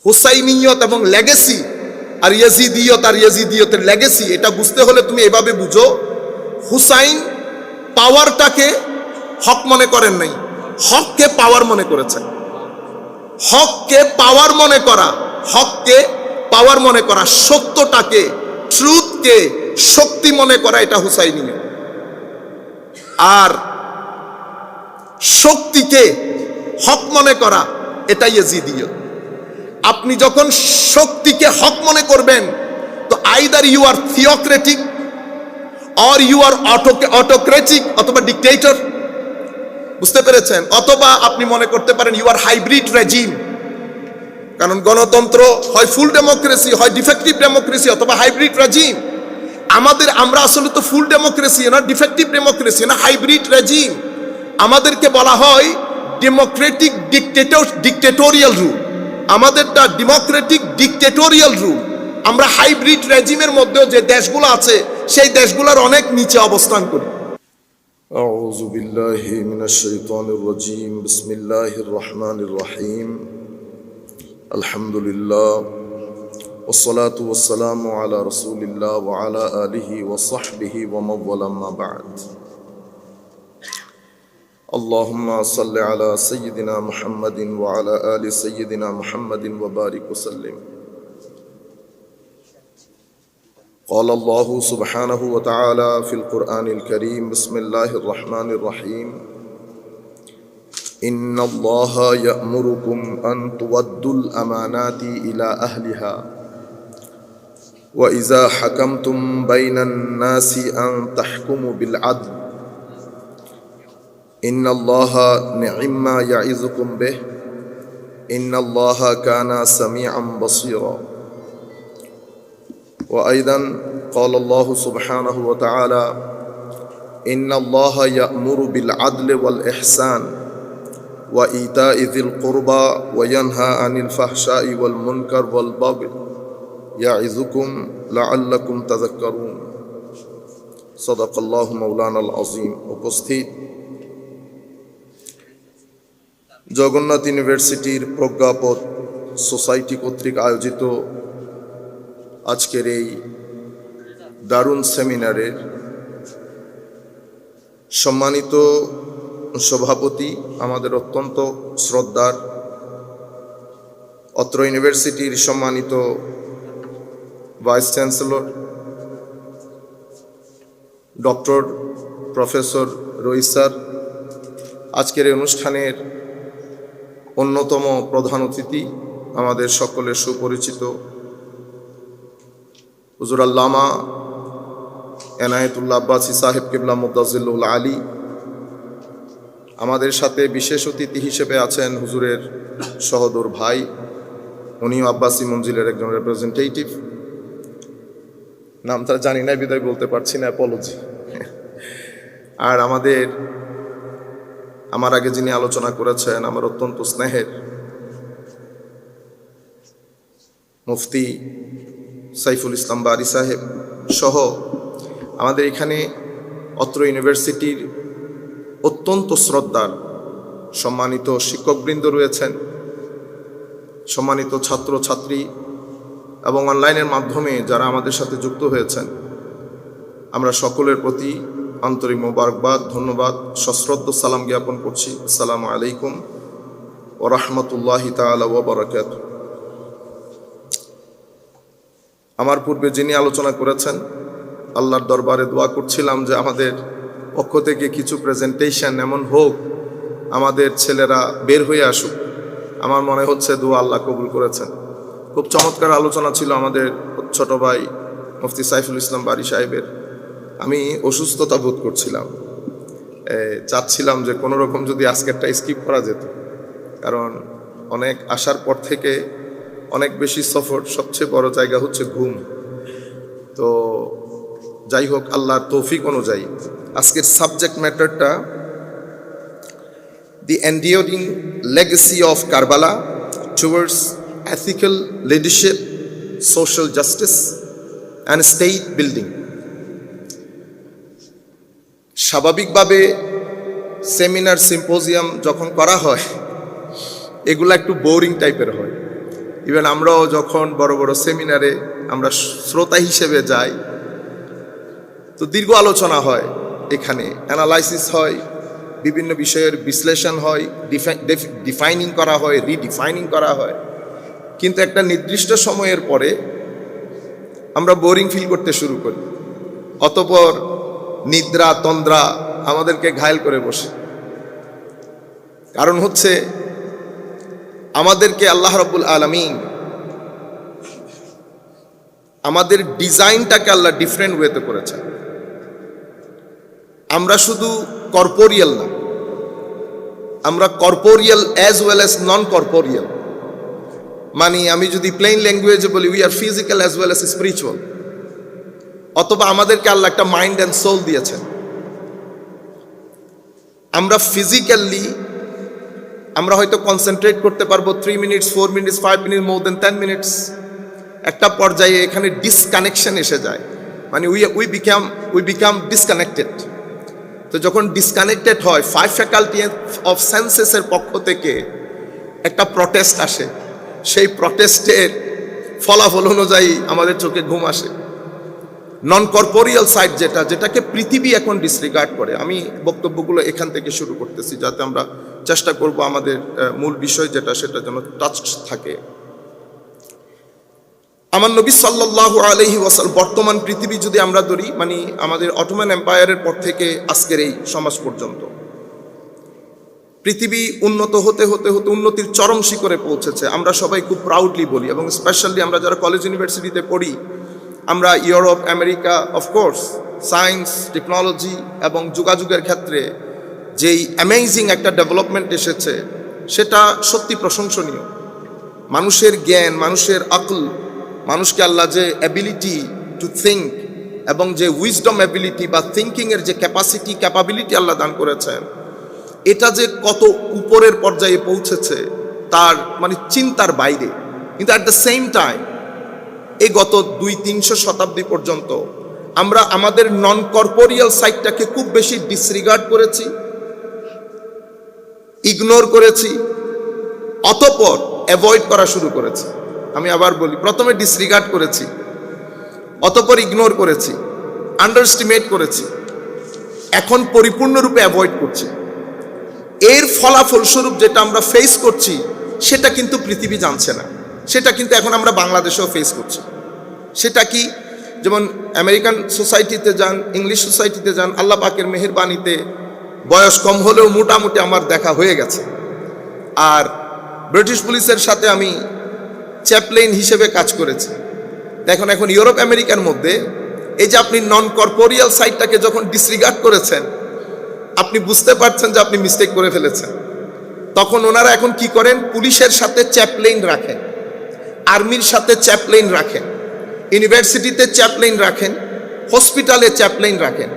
হুসাইনিয়ত এবং লেগেসি আর ইয়াজিদিয়তের লেগেসি, এটা বুঝতে হলে তুমি এভাবে বুঝো, হুসাইন পাওয়ারটাকে হক মনে করেন নাই, হককে পাওয়ার মনে করেছেন। হককে পাওয়ার মনে করা, হককে পাওয়ার মনে করা, সত্যটাকে, ট্রুথকে শক্তি মনে করা, এটা হুসাইনিয়ত। আর শক্তিকে হক মনে করা, এটা ইয়াজিদিয়ত। আপনি যখন শক্তিকে হক মনে করবেন, তো either you are theocratic or you are autocratic, অথবা ডিক্টেটর, বুঝতে পেরেছেন? অথবা আপনি মনে করতে পারেন ইউ আর হাইব্রিড রেজিম, কারণ গণতন্ত্র হয় ফুল ডেমোক্রেসি, হয় ডিফেক্টিভ ডেমোক্রেসি, অথবা হাইব্রিড রেজিম। আমরা আসলে তো ফুল ডেমোক্রেসি না, ডিফেক্টিভ ডেমোক্রেসি না, হাইব্রিড রেজিম। আমাদেরকে বলা হয় ডেমোক্রেটিক ডিক্টেটোরিয়াল রুল, আমাদেরটা ডেমোক্রেটিক ডিক্টেটোরিয়াল রুল। আমরা হাইব্রিড রেজিমের মধ্যেও যে দেশগুলো আছে, সেই দেশগুলোর অনেক নিচে অবস্থান করি। আউযু বিল্লাহি মিনাশ শাইতানির রাজীম, বিসমিল্লাহির রহমানির রহিম, আলহামদুলিল্লাহ, ওয়াসসালাতু ওয়াসসালামু আলা রাসূলিল্লাহ ওয়া আলা আলিহি ওয়া সাহবিহি ওয়া মান ওয়ালা, আম্মা বা'দ। আল্লাহুম্মা সাল্লি আলা সাইয়্যিদিনা মুহাম্মাদিন ওয়া আলা আলি সাইয়্যিদিনা মুহাম্মাদিন ওয়া বারিক ওয়া সাল্লিম। قال الله سبحانه وتعالى في القرآن الكريم، بسم الله الرحمن الرحيم، إن الله يأمركم أن تودوا الأمانات إلى أهلها وإذا حكمتم بين الناس أن تحكموا بالعدل إن الله نعم ما يعظكم به إن الله كان سميعا بصيرا. وأيضا قال الله سبحانه وتعالى إن الله يأمر بالعدل والإحسان وإيتاء ذي القربى وينهى عن الفحشاء والمنكر والبغي يعظكم لعلكم تذكرون. صدق الله مولانا العظيم. উপস্থিত জগন্নাথ ইউনিভার্সিটির প্রজ্ঞাপন সোসাইটি কর্তৃক আয়োজিত আজকের এই দারুণ সেমিনারের সম্মানিত সভাপতি, আমাদের অত্যন্ত শ্রদ্ধার অত্র ইউনিভার্সিটির সম্মানিত ভাইস চ্যান্সেলর ডক্টর প্রফেসর রইস স্যার, আজকের এই অনুষ্ঠানের অন্যতম প্রধান অতিথি, আমাদের সকলের সুপরিচিত হুজুর আল্লামা এনায়েতুল্লাহ আব্বাসী সাহেব কিবলা মুদ্দাজিল্লুল আলী, আমাদের সাথে বিশেষ অতিথি হিসেবে আছেন হুজুরের সহোদর ভাই, উনিও আব্বাসী মঞ্জিলের একজন রিপ্রেজেন্টেটিভ, নামটা জানি না বিদায় বলতে পারছি না, অ্যাপোলজি। আর আমার আগে যিনি আলোচনা করেছেন, আমার অত্যন্ত স্নেহের মুফতি সাইফুল ইসলাম বারী সাহেব সহ আমাদের এখানে অত্র ইউনিভার্সিটির অত্যন্ত শ্রদ্ধার সম্মানিত শিক্ষকবৃন্দ রয়েছেন, সম্মানিত ছাত্র ছাত্রী এবং অনলাইনের মাধ্যমে যারা আমাদের সাথে যুক্ত হয়েছেন, আমরা সকলের প্রতি আন্তরিক মোবারকবাদ, ধন্যবাদ, সশ্রদ্ধ সালাম জ্ঞাপন করছি। আসসালামু আলাইকুম ওয়া রাহমাতুল্লাহি তাআলা ওয়া বারাকাতুহু। আমার পূর্বে যিনি আলোচনা করেছেন, আল্লাহর দরবারে দোয়া করছিলাম যে আমাদের পক্ষ থেকে কিছু প্রেজেন্টেশন এমন হোক, আমাদের ছেলেরা বের হয়ে আসুক। আমার মনে হচ্ছে দোয়া আল্লাহ কবুল করেছেন। খুব চমৎকার আলোচনা ছিল আমাদের ছোট ভাই মুফতি সাইফুল ইসলাম বারী সাহেবের। আমি অসুস্থতা বোধ করছিলাম, চাচ্ছিলাম যে কোনো রকম যদি আজকেরটা স্কিপ করা যেত, কারণ অনেক আসার পর থেকে অনেক বেশি সফর, সবচেয়ে বড় জায়গা হচ্ছে ঘুম। তো যাই হোক, আল্লাহর তৌফিক অনুযায়ী আজকের সাবজেক্ট ম্যাটারটা the enduring legacy of Karbala towards ethical leadership, social justice and state building. স্বাভাবিকভাবে সেমিনার সিম্পোজিয়াম যখন করা হয়, এগুলো একটু বোরিং টাইপের হয়, ইভেন আমরাও যখন বড় বড় সেমিনারে আমরা শ্রোতা হিসেবে যাই, তো দীর্ঘ আলোচনা হয়, এখানে অ্যানালাইসিস হয়, বিভিন্ন বিষয়ের বিশ্লেষণ হয়, ডিফাইনিং করা হয়, রিডিফাইনিং করা হয়। কিন্তু একটা নির্দিষ্ট সময়ের পরে আমরা বোরিং ফিল করতে শুরু করি, অতঃপর নিদ্রা তন্দ্রা আমাদেরকে ঘায়েল করে বসে। কারণ হচ্ছে আমাদেরকে আল্লাহ রাব্বুল আলামিন আমাদের ডিজাইনটাকে আল্লাহ ডিফারেন্ট ওয়েতে করেছেন। আমরা শুধু কর্পোরিয়াল না, আমরা কর্পোরিয়াল অ্যাজ ওয়েল অ্যাজ নন কর্পোরিয়াল। মানে আমি যদি প্লেন ল্যাঙ্গুয়েজে বলি, we are physical as well as spiritual. অথবা আমাদেরকে আল্লাহ একটা মাইন্ড অ্যান্ড সোল দিয়েছেন। আমরা ফিজিক্যালি আমরা হয়তো কনসেন্ট্রেট করতে পারবো 3 মিনিটস, 4 মিনিটস, 5 মিনিট, মোর দেন 10 মিনিটস। একটা পর্যায়ে এখানে ডিসকানেকশন এসে যায়, মানে উই বিকাম ডিসকানেক্টেড। তো যখন ডিসকানেক্টেড হয়, 5 ফ্যাকাল্টি অফ সেন্সেসের পক্ষ থেকে একটা প্রটেস্ট আসে। সেই প্রটেস্টের ফলাফল অনুযায়ী আমাদের চোখে ঘুম আসে। নন কর্পোরিয়াল সাইড যেটাকে পৃথিবী এখন ডিসরিগার্ড করে। আমি বক্তব্যগুলো এখান থেকে শুরু করতেছি, যাতে আমরা চেষ্টা করব আমাদের মূল বিষয় যেটা, সেটা যেন টাচ থাকে। আমার নবী সাল্লাল্লাহু আলাইহি ওয়াসাল্লাম, বর্তমান পৃথিবী যদি আমরা ধরি, মানে আমাদের অটোমান এম্পায়ারের পর থেকে আজকের এই সমাজ পর্যন্ত, পৃথিবী উন্নত হতে হতে হতে উন্নতির চরম শিখরে পৌঁছেছে। আমরা সবাই খুব প্রাউডলি বলি, এবং স্পেশালি আমরা যারা কলেজ ইউনিভার্সিটিতে পড়ি, আমরা Europe, America, of course science, technology এবং যোগাযোগের ক্ষেত্রে যেই অ্যামেজিং একটা ডেভেলপমেন্ট এসেছে, সেটা সত্যি প্রশংসনীয়। মানুষের জ্ঞান, মানুষের আকল, মানুষকে আল্লাহ যে অ্যাবিলিটি টু থিঙ্ক এবং যে উইজডম অ্যাবিলিটি বা থিঙ্কিংয়ের যে ক্যাপাবিলিটি আল্লাহ দান করেছেন, এটা যে কত উপরের পর্যায়ে পৌঁছেছে তার মানে চিন্তার বাইরে। কিন্তু অ্যাট দ্য সেম টাইম এই গত 200-300 শতাব্দী পর্যন্ত আমরা আমাদের নন কর্পোরিয়াল সাইডটাকে খুব বেশি ডিসরিগার্ড করেছি, ইগনোর করেছি, অতঃপর অ্যাভয়েড করা শুরু করেছি। আমি আবার বলি, প্রথমে ডিসরিগার্ড করেছি, অতঃপর ইগনোর করেছি, আন্ডারস্টিমেট করেছি, এখন পরিপূর্ণরূপে অ্যাভয়েড করছি। এর ফলাফলস্বরূপ যেটা আমরা ফেস করছি, সেটা কিন্তু পৃথিবী জানছে না। সেটা কিন্তু এখন আমরা বাংলাদেশেও ফেস করছি। সেটা কি? যেমন আমেরিকান সোসাইটিতে যান, ইংলিশ সোসাইটিতে যান, আল্লাহ পাকের মেহেরবানিতে বয়স কম হলেও মোটামুটি আমার দেখা হয়ে গেছে। আর ব্রিটিশ পুলিশের সাথে আমি চ্যাপলেইন হিসেবে কাজ করেছি। দেখুন, এখন ইউরোপ আমেরিকার মধ্যে এই যে আপনি নন কর্পোরিয়াল সাইডটাকে যখন ডিসরিগার্ড করেছেন, আপনি বুঝতে পারছেন যে আপনি মিস্টেক করে ফেলেছেন। তখন ওনারা এখন কি করেন? পুলিশের সাথে চ্যাপলেইন রাখেন, আর্মির সাথে চ্যাপলেইন রাখেন, ইউনিভার্সিটিতে চ্যাপলেইন রাখেন, হসপিটালে চ্যাপলেইন রাখেন,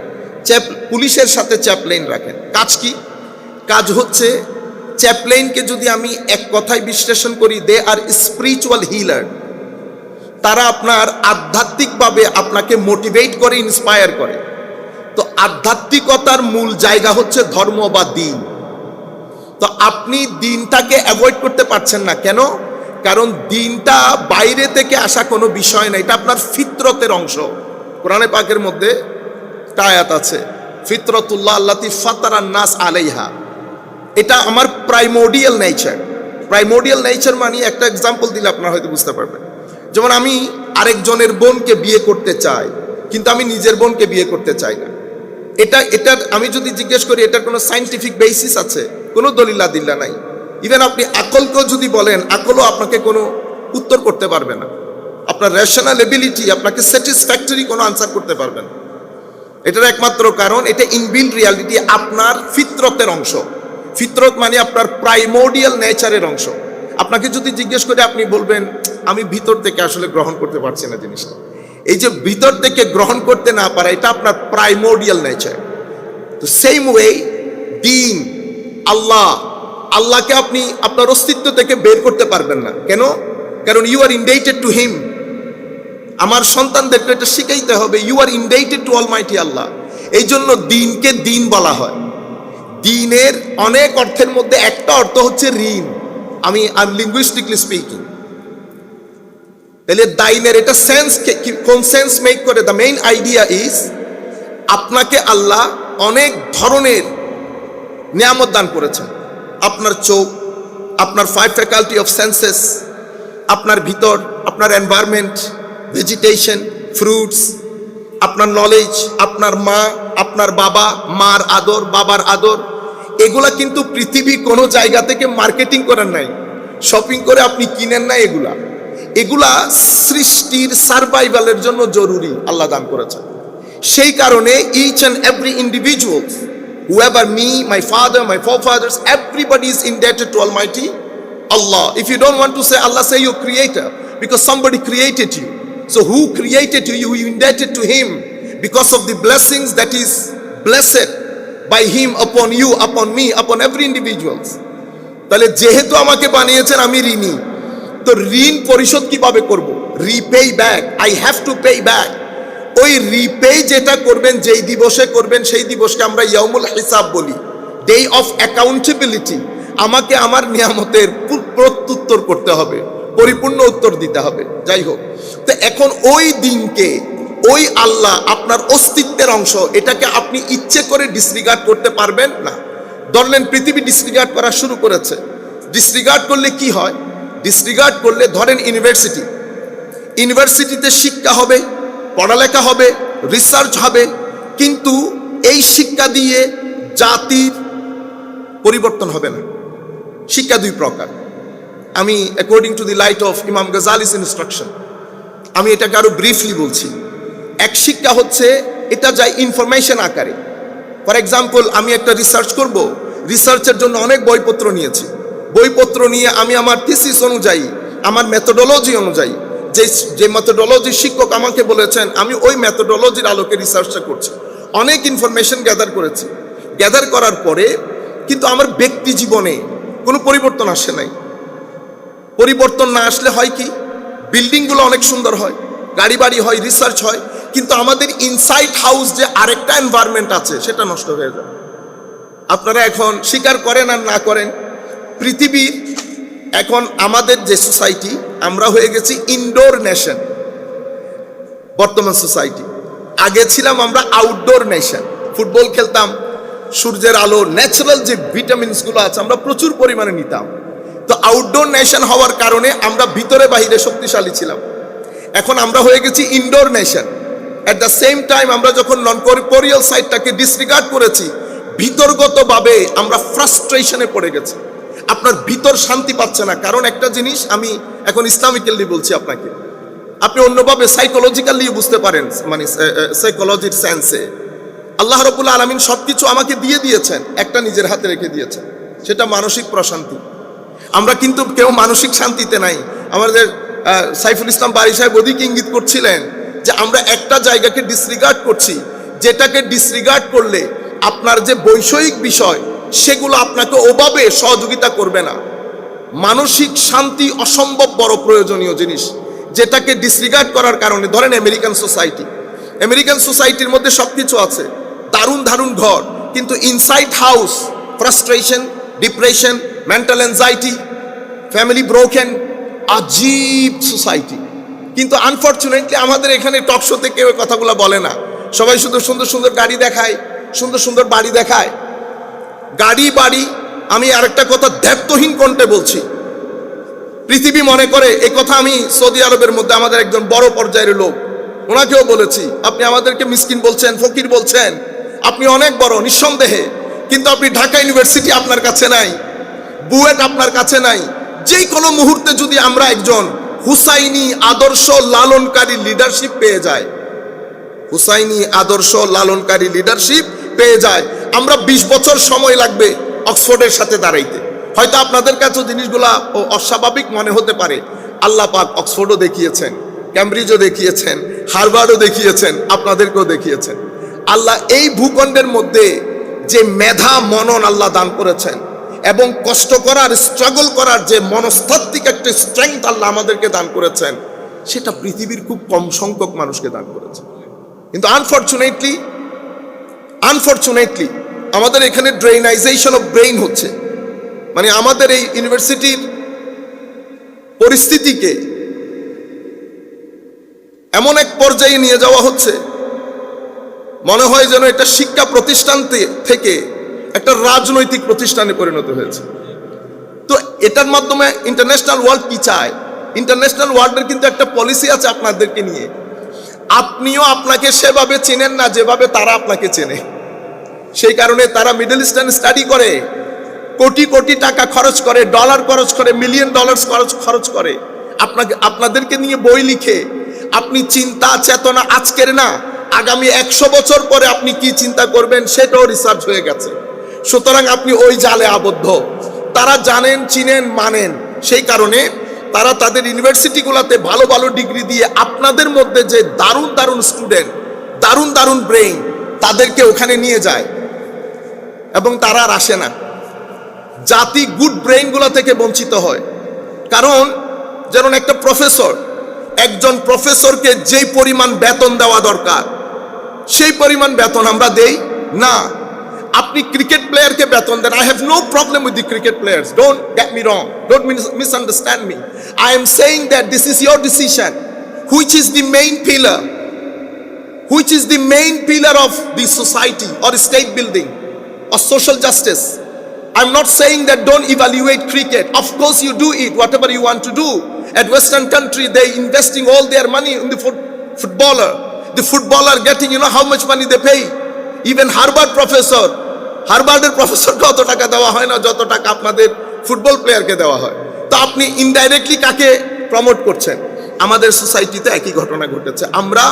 পুলিশের সাথে চ্যাপলেইন রাখেন। কাজ কি? কাজ হচ্ছে, চ্যাপলেইনকে যদি আমি এক কথায় বিশ্লেষণ করি, দে আর স্পিরিচুয়াল হিলার। তারা আপনার আধ্যাত্মিকভাবে আপনাকে মোটিভেট করে, ইন্সপায়ার করে। তো আধ্যাত্মিকতার মূল জায়গা হচ্ছে ধর্ম বা দিন। তো আপনি দিনটাকে অ্যাভয়েড করতে পারছেন না। কেন? কারণ দিনটা বাইরে থেকে আসা কোনো বিষয় না, এটা আপনার ফিতরতের অংশ। কোরআনে পাকের মধ্যে একটা আয়াত আছে, ফিতরতুল্লাহ আল্লাতী ফাতারান নাস আলাইহা। এটা আমার প্রাইমোডিয়াল নেচার। প্রাইমোডিয়াল নেচার মানে, একটা এক্সাম্পল দিলে আপনারা হয়তো বুঝতে পারবেন। যেমন আমি আরেকজনের বোনকে বিয়ে করতে চাই, কিন্তু আমি নিজের বোনকে বিয়ে করতে চাই না। এটা আমি যদি জিজ্ঞেস করি, এটার কোনো সায়েন্টিফিক বেসিস আছে? কোনো দলিল-আদিল্লা নাই। ইভেন আপনি আকলকেও যদি বলেন, আকলও আপনাকে কোনো উত্তর করতে পারবে না। আপনার রেশনাল এবিলিটি আপনাকে স্যাটিসফ্যাক্টরি কোনো আনসার করতে পারবে না। এটার একমাত্র কারণ, এটা ইনবিল্ট রিয়ালিটি, আপনার ফিতরতের অংশ। ফিতরত মানে আপনার প্রাইমোডিয়াল নেচারের অংশ। আপনাকে যদি জিজ্ঞেস করে, আপনি বলবেন আমি ভিতর থেকে আসলে গ্রহণ করতে পারছি না জিনিসটা। এই যে ভিতর থেকে গ্রহণ করতে না পারা, এটা আপনার প্রাইমোডিয়াল নেচার। তো সেম ওয়ে দিন, আল্লাহকে আপনি আপনার অস্তিত্ব থেকে বের করতে পারবেন না। কেন? কারণ you are indebted to him. আমার সন্তানদেরকে এটা শিখাইতে হবে, you are indebted to almighty Allah. এই জন্য দিনকে দিন বলা হয়। দিনের অনেক অর্থের মধ্যে একটা অর্থ হচ্ছে ঋণ। আমি লিঙ্গুইস্টিকলি স্পিকিং, তাহলে দাইনের এটা সেন্স কোন সেন্স মেক করে? দ্য মেইন আইডিয়া ইজ আপনাকে আল্লাহ অনেক ধরনের নিয়ামত দান করেছেন। আপনার চোখ, আপনার 5 ফ্যাকাল্টি অফ সেন্সেস, আপনার ভিতর, আপনার এনভায়রনমেন্ট, ভেজিটেশন, ফ্রুটস, আপনার নলেজ, আপনার মা, আপনার বাবা, মার আদর, বাবার আদর, এগুলা কিন্তু পৃথিবী কোনো জায়গা থেকে মার্কেটিং করেন নাই, শপিং করে আপনি কিনেন না। এগুলা সৃষ্টির সার্ভাইভালের জন্য জরুরি, আল্লাহ দান করেছেন। সেই কারণে each and every individual, whoever me, my father, my forefathers, everybody is indebted to Almighty Allah. If you don't want to say Allah, say your creator, because somebody created you. So who created you? You indebted to him because of the blessings that is blessed by him upon you, upon me, upon every individual. তাহলে যেহেতু আমাকে বানিয়েছেন আমি ঋণী, তো ঋণ পরিশোধ কিভাবে করব? Repay back, I have to pay back. ওই রিপে যেটা করবেন, যেই দিবসে করবেন, সেই দিবসকে আমরা ইয়াউমুল হিসাব বলি, ডে অফ অ্যাকাউন্টেবিলিটি। আমাকে আমার নিয়ামতের প্রত্যুত্তর করতে হবে, পরিপূর্ণ উত্তর দিতে হবে। যাই হোক, তো এখন ওই দিনকে, ওই আল্লাহ আপনার অস্তিত্বের অংশ, এটাকে আপনি ইচ্ছে করে ডিসরিগার্ড করতে পারবেন না। ধরলেন পৃথিবী ডিসরিগার্ড করা শুরু করেছে। ডিসরিগার্ড করলে কি হয়? ডিসরিগার্ড করলে ধরেন ইউনিভার্সিটিতে শিক্ষা হবে, পড়ালেখা হবে, রিসার্চ হবে, কিন্তু এই শিক্ষা দিয়ে জাতির পরিবর্তন হবে না। শিক্ষা দুই প্রকার। আমি according to the light off ইমাম গাজালিস ইনস্ট্রাকশন আমি এটাকে আরো ব্রিফলি বলছি। এক শিক্ষা হচ্ছে এটা যায় ইনফরমেশন আকারে। ফর এক্সাম্পল, আমি একটা রিসার্চ করব, রিসার্চের জন্য অনেক বইপত্র নিয়েছি। বইপত্র নিয়ে আমি আমার থিসিস অনুযায়ী, আমার মেথোডোলজি অনুযায়ী, যে মেথোডোলজি শিক্ষক আমাকে বলেছেন, আমি ওই মেথোডোলজির আলোকে রিসার্চটা করছি। অনেক ইনফরমেশন গ্যাদার করেছি। গ্যাদার করার পরে কিন্তু আমার ব্যক্তি জীবনে কোনো পরিবর্তন আসে নাই। পরিবর্তন না আসলে হয় কি? বিল্ডিংগুলো অনেক সুন্দর হয়, গাড়ি বাড়ি হয়, রিসার্চ হয়, কিন্তু আমাদের ইনসাইড হাউস যে আরেকটা এনভায়রনমেন্ট আছে সেটা নষ্ট হয়ে যায়। আপনারা এখন স্বীকার করেন আর না করেন, পৃথিবীর এখন আমাদের যে সোসাইটি, আমরা হয়ে গেছি ইনডোর নেশন। বর্তমান সোসাইটি, আগে ছিলাম আমরা আউটডোর নেশন। ফুটবল খেলতাম, সূর্যের আলো, ন্যাচারাল যে ভিটামিনসগুলো আছে আমরা প্রচুর পরিমাণে নিতাম। তো আউটডোর নেশন হওয়ার কারণে আমরা ভিতরে বাহিরে শক্তিশালী ছিলাম। এখন আমরা হয়ে গেছি indoor nation. At the same time আমরা যখন নন কর্পোরিয়াল সাইডটাকে ডিসরিগার্ড করেছি, ভিতরগতভাবে আমরা ফ্রাস্ট্রেশনে পড়ে গেছি। আপনার ভিতর শান্তি পাচ্ছে না। কারণ একটা জিনিস আমি এখন ইসলামিক্যালি বলছি আপনাকে, আপনি অন্যভাবে সাইকোলজিক্যালি বুঝতে পারেন, মানে সাইকোলজির সেন্সে আল্লাহ রাব্বুল আলামিন সবকিছু আমাকে দিয়ে দিয়েছেন, একটা নিজের হাতে রেখে দিয়েছেন, সেটা মানসিক প্রশান্তি। আমরা কিন্তু কেউ মানসিক শান্তিতে নাই। আমাদের সাইফুল ইসলাম বারী সাহেব ওদিকে ইঙ্গিত করছিলেন যে আমরা একটা জায়গাকে ডিসরিগার্ড করছি, যেটাকে ডিসরিগার্ড করলে আপনার যে বৈষয়িক বিষয় সেগুলো আপনাকে ওভাবে সহযোগিতা করবে না। মানসিক শান্তি অসম্ভব বড় প্রয়োজনীয় জিনিস, যেটাকে ডিসরিগার্ড করার কারণে, ধরেন আমেরিকান সোসাইটির মধ্যে সবকিছু আছে, দারুণ দারুণ ঘর, কিন্তু inside house frustration, depression, mental anxiety, family broken, আজীব সোসাইটি। কিন্তু আনফর্চুনেটলি আমাদের এখানে টক শোতে কেউ কথাগুলো বলে না। সবাই শুধু সুন্দর সুন্দর গাড়ি দেখায়, সুন্দর সুন্দর বাড়ি দেখায়, গাড়ি বাড়ি। আমি আরেকটা কথা দ্ব্যর্থহীন কণ্ঠে বলছি, পৃথিবী মনে করে এই কথা। আমি সৌদি আরবের মধ্যে আমাদের একজন বড় পর্যায়ের লোক, ওনাকেও বলেছি, আপনি আমাদেরকে মিসকিন বলছেন, ফকির বলছেন, আপনি অনেক বড় নিঃসন্দেহে, কিন্তু আপনি ঢাকা ইউনিভার্সিটি আপনার কাছে নাই, বুয়েট আপনার কাছে নাই। যে কোনো মুহূর্তে যদি আমরা একজন হুসাইনি আদর্শ লালনকারী লিডারশিপ পেয়ে যাই, হুসাইনি আদর্শ লালনকারী লিডারশিপ পেয়ে যায়, আমরা 20 বছর সময় লাগবে অক্সফোর্ডের সাথে দাঁড়াইতে। হয়তো আপনাদের কাছে জিনিসগুলা অস্বাভাবিক মনে হতে পারে। আল্লাহ পাক অক্সফোর্ডও দেখিয়েছেন, ক্যামব্রিজও দেখিয়েছেন, হার্ভার্ডও দেখিয়েছেন, আপনাদেরকেও দেখিয়েছেন। আল্লাহ এই ভূখণ্ডের মধ্যে যে মেধা মনন আল্লাহ দান করেছেন, এবং কষ্ট করার, স্ট্রাগল করার যে মনস্তাত্ত্বিক একটা স্ট্রেংথ আল্লাহ আমাদেরকে দান করেছেন, সেটা পৃথিবীর খুব কম সংখ্যক মানুষকে দান করেছেন। কিন্তু আনফরচুনেটলি আমাদের এখানে ড্রেনাইজেশন অফ ব্রেইন হচ্ছে। মানে আমাদের এই ইউনিভার্সিটির পরিস্থিতিকে এমন এক পর্যায়ে নিয়ে যাওয়া হচ্ছে, মনে হয় যেন এটা শিক্ষা প্রতিষ্ঠান থেকে একটা রাজনৈতিক প্রতিষ্ঠানে পরিণত হয়েছে। তো এটার মাধ্যমে ইন্টারন্যাশনাল ওয়ার্ল্ড কি চায়? ইন্টারন্যাশনাল ওয়ার্ল্ডের কিন্তু একটা পলিসি আছে আপনাদেরকে নিয়ে। আপনিও আপনাকে সেভাবে চেনেন না যেভাবে তারা আপনাকে চেনে। সেই কারণে তারা মিডল ইস্টার্ন স্টাডি করে, কোটি কোটি টাকা খরচ করে, ডলার খরচ করে, মিলিয়ন ডলার খরচ করে আপনাদেরকে নিয়ে বই লিখে। আপনি চিন্তা চেতনা আজকের না, আগামী 100 বছর পরে আপনি কি চিন্তা করবেন সেটাও রিসার্চ হয়ে গেছে। সুতরাং আপনি ওই জালে আবদ্ধ। তারা জানেন, চিনেন, মানেন। সেই কারণে তারা তাদের ইউনিভার্সিটিগুলোতে ভালো ভালো ডিগ্রি দিয়ে আপনাদের মধ্যে যে দারুণ দারুণ স্টুডেন্ট, দারুণ দারুণ ব্রেইন, তাদেরকে ওখানে নিয়ে যায় এবং তারা আর আসে না। জাতি গুড ব্রেইনগুলো থেকে বঞ্চিত হয়। কারণ যেমন একটা প্রফেসর, একজন প্রফেসরকে যেই পরিমাণ বেতন দেওয়া দরকার সেই পরিমাণ বেতন আমরা দেই না। আপনি ক্রিকেট প্লেয়ারকে বেতন দেন। I have no problem with the cricket players, don't get me wrong, don't misunderstand me. I am saying that this is your decision, which is the main pillar, which is the main pillar of the society or state building or social justice. I'm not saying that don't evaluate cricket. Of course you do it, whatever you want to do. At Western country, they investing all their money in the footballer. The footballer getting, you know how much money they pay. Even Harvard professor, Harvard-এর প্রফেসরকে অত টাকা দেওয়া হয় না যত টাকা আপনাদের football প্লেয়ারকে দেওয়া হয়। তো আপনি ইনডাইরেক্টলি কাকে প্রমোট করছেন? আমাদের সোসাইটিতে একই ঘটনা ঘটেছে। আমরা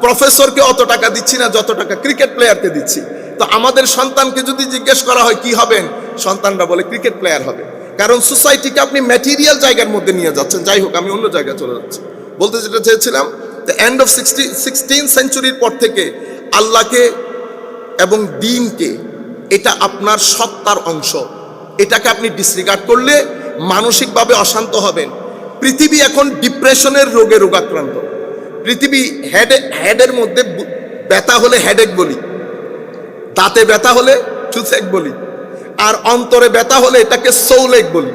প্রফেসরকে অত টাকা দিচ্ছি না যত টাকা ক্রিকেট প্লেয়ারকে দিচ্ছি। তো আমাদের সন্তানকে যদি জিজ্ঞেস করা হয় কি হবেন, সন্তানরা বলে ক্রিকেট প্লেয়ার হবে। কারণ সোসাইটিকে আপনি ম্যাটেরিয়াল জায়গার মধ্যে নিয়ে যাচ্ছেন। যাই হোক, আমি অন্য জায়গায় চলে যাচ্ছি। বলতে যেটা চেয়েছিলাম, দ্য এন্ড অফ 16th সেঞ্চুরির পর থেকে আল্লাহকে এবং দ্বীনকে, এটা আপনার সত্তার অংশ। এটাকে আপনি ডিসরিগার্ড করলে মানসিকভাবে অশান্ত হবেন। পৃথিবী এখন ডিপ্রেশনের রোগে রোগাক্রান্ত। পৃথিবী হেডের মধ্যে ব্যথা হলে হেডেক বলি, দাঁতে ব্যথা হলে টুথেক বলি, আর অন্তরে ব্যথা হলে এটাকে সোলেক বলি।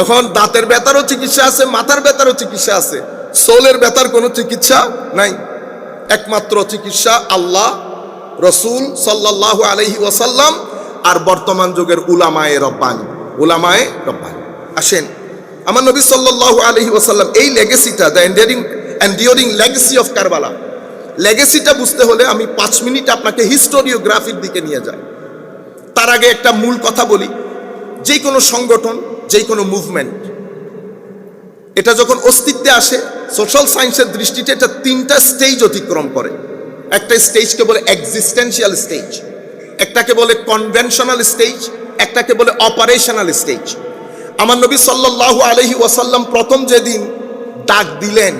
এখন দাঁতের ব্যথারও চিকিৎসা আছে, মাথার ব্যথারও চিকিৎসা আছে, সোলের ব্যথার কোনো চিকিৎসা নাই। একমাত্র চিকিৎসা আল্লাহ, রসুল সাল্লাল্লাহু আলাইহি ওয়াসাল্লাম আর বর্তমান যুগের উলামায়ে রব্বানি। উলামায়ে রব্বানি আসেন, আমার নবী সাল্লাল্লাহু আলাইহি ওয়াসাল্লাম এই লেগেসিটা, দ্য এন্ডিউরিং লেগেসি অফ কারবালা, লেগেসিটা বুঝতে হলে আমি 5 মিনিট আপনাকে হিস্টোরিওগ্রাফির দিকে নিয়ে যাই। তার আগে একটা মূল কথা বলি, যে কোনো সংগঠন, যে কোনো মুভমেন্ট, এটা যখন অস্তিত্বে আসে সোশ্যাল সায়েন্সের দৃষ্টিতে এটা 3টা স্টেজ অতিক্রম করে। একটা স্টেজকে বলে এক্সিস্টেন্সিয়াল স্টেজ, একটাকে বলে কনভেনশনাল স্টেজ, একটাকে বলে অপারেশনাল স্টেজ। আমার নবী সাল্লাল্লাহু আলাইহি ওয়াসাল্লাম প্রথম যেদিন ডাক দিলেন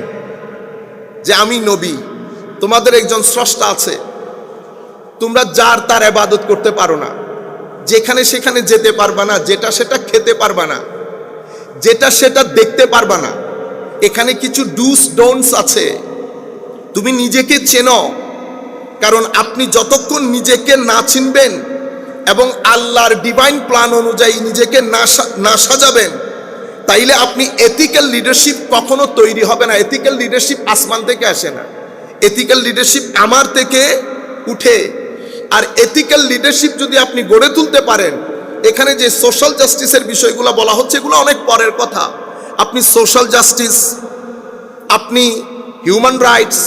যে আমি নবী, তোমাদের একজন স্রষ্টা আছে, তোমরা যার তার ইবাদত করতে পারো না, যেখানে সেখানে যেতে পারবা না, যেটা সেটা খেতে পারবা না, যেটা সেটা দেখতে পারবা না, এখানে কিছু ডুস ডোন্টস আছে, তুমি নিজেকে চেনো। কারণ আপনি যতক্ষণ নিজেকে না চিনবেন এবং আল্লাহর ডিভাইন প্ল্যান অনুযায়ী নিজেকে না সাজাবেন, তাইলে আপনি এথিক্যাল লিডারশিপ কখনো তৈরি হবে না। এথিক্যাল লিডারশিপ আসমান থেকে আসে না, এথিক্যাল লিডারশিপ আমার থেকে উঠে। আর এথিক্যাল লিডারশিপ যদি আপনি গড়ে তুলতে পারেন, এখানে যে সোশ্যাল জাস্টিসের বিষয়গুলো বলা হচ্ছে এগুলো অনেক পরের কথা। আপনি সোশ্যাল জাস্টিস, আপনি হিউম্যান রাইটস,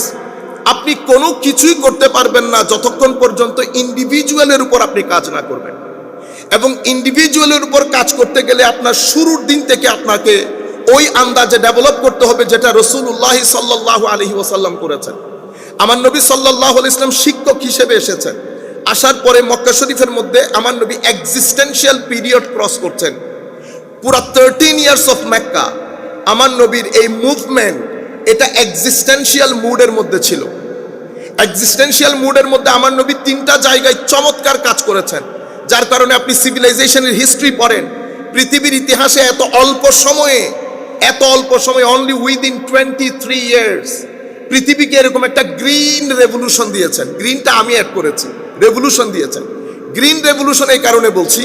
আপনি কোনো কিছুই করতে পারবেন না যতক্ষণ পর্যন্ত ইন্ডিভিজুয়ালের উপর আপনি কাজ না করবেন। এবং ইন্ডিভিজুয়ালের উপর কাজ করতে গেলে আপনার শুরুর দিন থেকে আপনাকে ওই আন্দাজে ডেভেলপ করতে হবে যেটা রাসূলুল্লাহ সাল্লাল্লাহু আলাইহি ওয়াসাল্লাম করেছেন। আমার নবী সাল্লাল্লাহু আলাইহি ওয়াসাল্লাম শিক্ষক হিসেবে এসেছেন। আসার পরে মক্কা শরীফের মধ্যে আমার নবী এক্সিস্টেন্সিয়াল পিরিয়ড ক্রস করছেন। পুরা 13 ইয়ার্স অফ মক্কা আমার নবীর এই মুভমেন্ট, এটা এক্সিস্টেন্সিয়াল মুডের মধ্যে ছিল। এক্সিস্টেন্সিয়াল মুডের মধ্যে আমার নবী 3টা জায়গায় চমৎকার কাজ করেছেন, যার কারণে আপনি সিভিলাইজেশনের হিস্ট্রি পড়েন, পৃথিবীর ইতিহাসে এত অল্প সময়ে অনলি উইদিন 23 ইয়ার্স পৃথিবীকে এরকম একটা গ্রিন রেভলিউশন দিয়েছেন। গ্রিনটা আমি অ্যাড করেছি, রেভলিউশন দিয়েছেন। গ্রিন রেভলিউশন এই কারণে বলছি,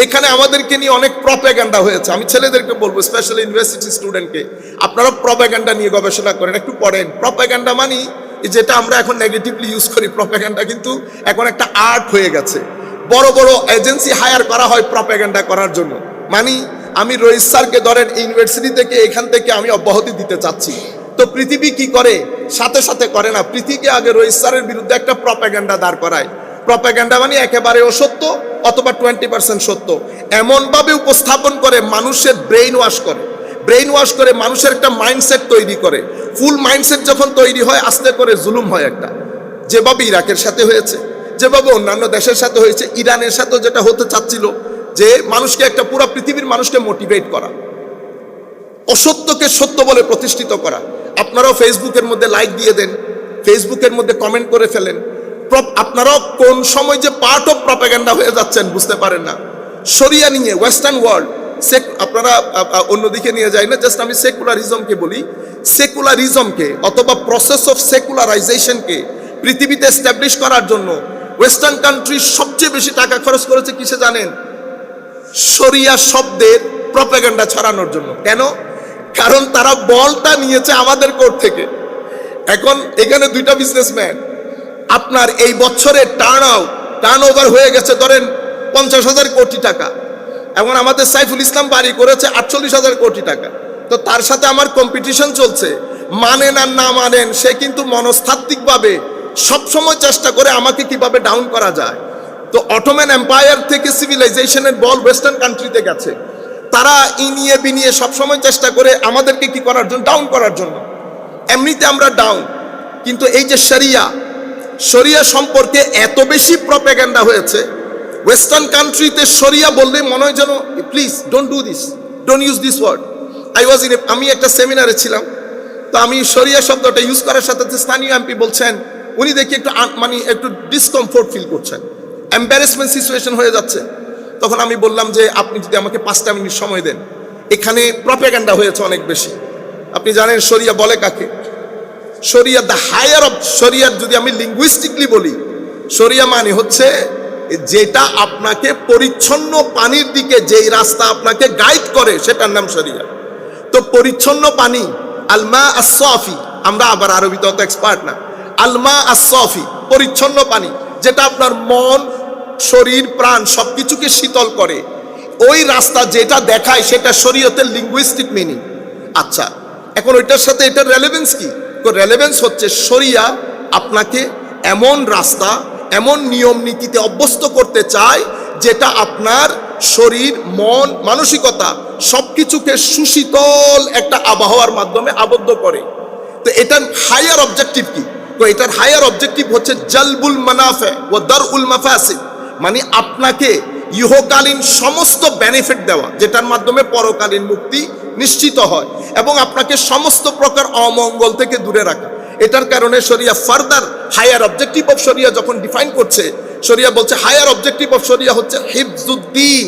এখানে আমাদেরকে নিয়ে অনেক প্রপাগান্ডা হয়েছে। আমি ছেলেদেরকে বলবো, স্পেশালি ইউনিভার্সিটি স্টুডেন্টকে, আপনারা প্রপাগান্ডা নিয়ে গবেষণা করেন, একটু পড়েন। প্রপাগান্ডা মানে যেটা আমরা এখন নেগেটিভলি ইউজ করি, প্রপাগান্ডা কিন্তু এখন একটা আর্ট হয়ে গেছে। বড় বড় এজেন্সি হায়ার করা হয় প্রপাগান্ডা করার জন্য। মানে আমি রইস স্যারকে ধরেন ইউনিভার্সিটি থেকে, এখান থেকে আমি অব্যাহতি দিতে চাচ্ছি, তো পৃথিবী কি করে? সাথে সাথে করে না, পৃথিবীকে আগে রইস স্যারের বিরুদ্ধে একটা প্রপাগান্ডা দাঁড় করায়। প্রপাগান্ডা মানে একেবারে অসত্য অথবা 20% সত্য, এমনভাবে উপস্থাপন করে মানুষের ব্রেইন ওয়াশ করে, ব্রেইন ওয়াশ করে মানুষের একটা মাইন্ডসেট তৈরি করে। ফুল মাইন্ডসেট যখন তৈরি হয়, আস্তে করে জুলুম হয় একটা, যেভাবে ইরাকের সাথে হয়েছে, যেভাবে অন্যান্য দেশের সাথে হয়েছে, ইরানের সাথেও যেটা হতে চাচ্ছিল, যে মানুষকে একটা পুরো পৃথিবীর মানুষকে মোটিভেট করা, অসত্যকে সত্য বলে প্রতিষ্ঠিত করা। আপনারাও ফেসবুকের মধ্যে লাইক দিয়ে দেন, ফেসবুকের মধ্যে কমেন্ট করে ফেলেন। আপনারাও কোন সময় যে পার্ট অফ প্রপাগান্ডা হয়ে যাচ্ছেন বুঝতে পারেন না। শরিয়া নিয়ে ওয়েস্টার্ন ওয়ার্ল্ড, আপনারা অন্যদিকে নিয়ে যায় না, জাস্ট আমি সেকুলারিজমকে বলি। সেকুলারিজমকে অথবা প্রসেস অফ সেকুলারাইজেশনকে পৃথিবীতে এস্টাবলিশ করার জন্য ওয়েস্টার্ন কান্ট্রি সবচেয়ে বেশি টাকা খরচ করেছে কিসে জানেন? শরিয়া শব্দের প্রপাগান্ডা ছড়ানোর জন্য। কেন? কারণ তারা বলটা নিয়েছে আমাদের কোর্ট থেকে। এখন এখানে দুইটা বিজনেসম্যান, আপনার এই বছরে টার্ন ওভার হয়ে গেছে ধরেন 50,000 কোটি টাকা, এখন আমাদের সাইফুল ইসলাম বাড়ি করেছে 48,000 কোটি টাকা। তো তার সাথে আমার কম্পিটিশন চলছে, মানেন আর না মানেন, সে কিন্তু মনস্তাত্ত্বিকভাবে সবসময় চেষ্টা করে আমাকে কিভাবে ডাউন করা যায়। তো অটোম্যান এম্পায়ার থেকে সিভিলাইজেশনের বল ওয়েস্টার্ন কান্ট্রিতে গেছে, তারা ইনিয়ে বিনিয়ে সবসময় চেষ্টা করে আমাদেরকে কি করার জন্য? ডাউন করার জন্য। এমনিতে আমরা ডাউন, কিন্তু এই যে শরিয়া সম্পর্কে এত বেশি প্রপাগান্ডা হয়েছে, ওয়েস্টার্ন কান্ট্রিতে শরিয়া বললে মনে হয় যেন please don't do this, don't use this word. আমি একটা সেমিনারে ছিলাম, তো আমি শরিয়া শব্দটা ইউজ করার সাথে স্থানীয় এমপি বলছেন, উনি দেখি একটু একটু ডিসকমফোর্ট ফিল করছেন, এম্বারেসমেন্ট সিচুয়েশন হয়ে যাচ্ছে। তখন আমি বললাম যে আপনি যদি আমাকে 5টা মিনিট সময় দেন, এখানে প্রপাগান্ডা হয়েছে অনেক বেশি। আপনি জানেন শরিয়া বলে কাকে? শরিয়া দ্য হায়ার অফ শরিয়া, যদি আমি লিঙ্গুইস্টিকলি বলি, শরিয়া মানে হচ্ছে যেটা আপনাকে পরিচ্ছন্ন পানির দিকে, যেই রাস্তা আপনাকে গাইড করে, সেটার নাম শরিয়া। তো পরিচ্ছন্ন পানি, আলমা আস-সাফি, আমরা আবার আরবিতে অত এক্সপার্ট না, আলমা আস-সাফি, পরিচ্ছন্ন পানি, যেটা আপনার মন, শরীর, প্রাণ সবকিছুকে শীতল করে, ওই রাস্তা যেটা দেখায় সেটা শরীয়তের লিঙ্গুইস্টিক মিনিং। আচ্ছা, এখন ওইটার সাথে এটার রেলেভেন্স কি? তো রেলেভেন্স হচ্ছে শরিয়া আপনাকে এমন রাস্তা, এমন নিয়ম নীতিতে অভ্যস্ত করতে চায় যেটা আপনার শরীর, মন, মানসিকতা সবকিছুকে সুশীতল একটা আবহাওয়ার মাধ্যমে আবদ্ধ করে। তো এটার হায়ার অবজেক্টিভ কি? তো এটার হায়ার অবজেক্টিভ হচ্ছে জালবুল মানাফে ও দারউল মাফাসিদ, মানে আপনাকে ইহকালীন সমস্ত বেনিফিট দেওয়া, যেটার মাধ্যমে পরকালীন মুক্তি নিশ্চিত হয়, এবং আপনাকে সমস্ত প্রকার অমঙ্গল থেকে দূরে রাখা। এটার কারণে শরিয়া ফার্দার হায়ার অবজেক্টিভ অফ শরিয়া যখন ডিফাইন করছে, শরিয়া বলছে হায়ার অবজেক্টিভ অফ শরিয়া হচ্ছে হিফজুদ্দিন,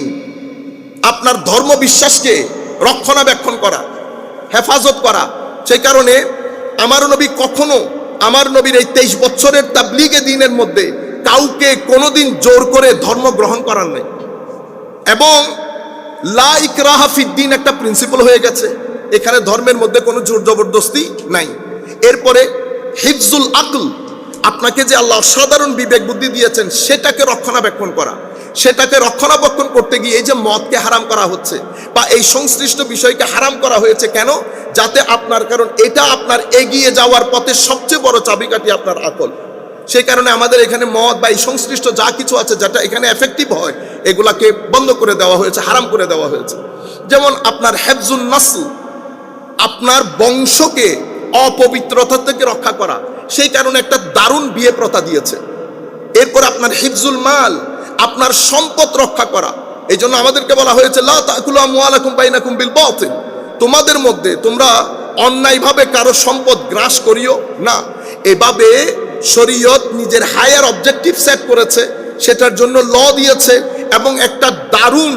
আপনার ধর্ম বিশ্বাসকে রক্ষণাবেক্ষণ করা, হেফাজত করা। সেই কারণে আমার নবী কখনো, আমার নবীর এই 23 বছরের তাবলীগে দ্বীনের মধ্যে কাউকে কোনোদিন জোর করে ধর্ম গ্রহণ করার নেই, এবং লা ইকরাহা ফিদ্দিন একটা প্রিন্সিপাল হয়ে গেছে। এখানে ধর্মের মধ্যে কোনো জোর জবরদস্তি নাই। এরপরে হিফজুল আকল, আপনাকে যে আল্লাহ অসাধারণ বিবেক বুদ্ধি দিয়েছেন সেটাকে রক্ষণাবেক্ষণ করা। সেটাকে রক্ষণাবেক্ষণ করতে গিয়ে এই যে মদকে হারাম করা হচ্ছে বা এই সংশ্লিষ্ট বিষয়কে হারাম করা হয়েছে, কেন? যাতে আপনার, কারণ এটা আপনার এগিয়ে যাওয়ার পথে সবচেয়ে বড় চাবিকাঠি আপনার আকল। সেই কারণে আমাদের এখানে মদ বা এই সংশ্লিষ্ট যা কিছু আছে যেটা এখানে এফেক্টিভ হয়, এগুলাকে বন্ধ করে দেওয়া হয়েছে, হারাম করে দেওয়া হয়েছে। যেমন আপনার হেফজুন নাসল, আপনার বংশকে অপবিত্রতা থেকে রক্ষা করা, সেই কারণে একটা দারুণ বিয়ে প্রথা দিয়েছে। এরপর আপনার হিফজুল মাল, আপনার সম্পদ রক্ষা করা। এই জন্য আমাদেরকে বলা হয়েছে লা তাকুলু আমওয়ালাকুম বাইনাকুম বিল বাতিল, তোমাদের মধ্যে তোমরা অন্যায়ভাবে কারো সম্পদ গ্রাস করিও না। এভাবে শরীয়ত নিজের হায়ার অবজেক্টিভ সেট করেছে, সেটার জন্য ল দিয়েছে, এবং একটা দারুণ